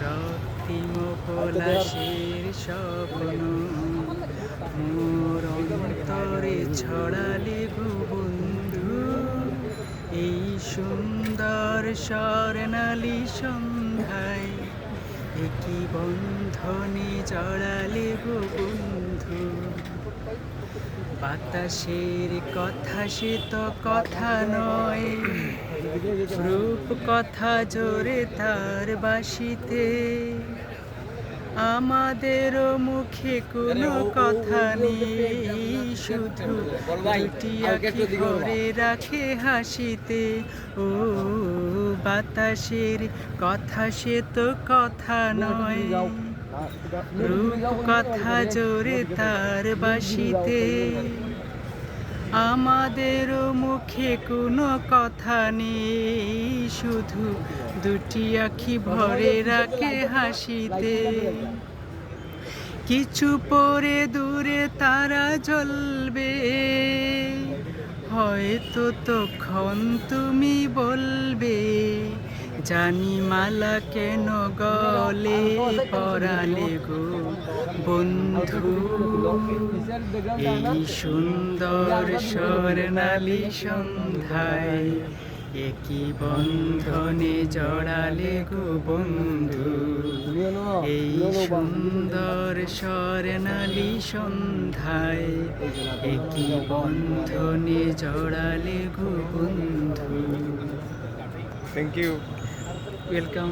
রক্তিম পলাশের স্বপ্ন মোর অন্তরে ছড়ালে গো বন্ধু, এই সুন্দর স্বর্ণালী সন্ধ্যায় একই বন্ধনে জড়ালে গো বন্ধু। বাতাসের কথা সে তো কথা নয়, রূপ কথা জোরে তার বাসিতে, আমাদেরও মুখে কোনো কথা নেই, শুধু দুটি আঁখি ভরে রাখে হাসিতে। ও বাতাসের কথা সে তো কথা নয়, রূপ কথা জোরে তার বাসিতে, আমাদেরও মুখে কোনো কথা নেই, শুধু দুটি আঁখি ভরে রাখে হাসিতে। কিছু পরে দূরে তারা জ্বলবে, হয়তো তখন তুমি বলবে, জানি মালা কেন গলে পরালে গো বন্ধু, এই সুন্দর স্বর্ণালী সন্ধ্যায় একই বন্ধনে জড়ালে গো বন্ধু, এই সুন্দর স্বর্ণালী সন্ধ্যায় একই বন্ধনে জড়ালে গো বন্ধু। Thank you. ওয়েলকাম।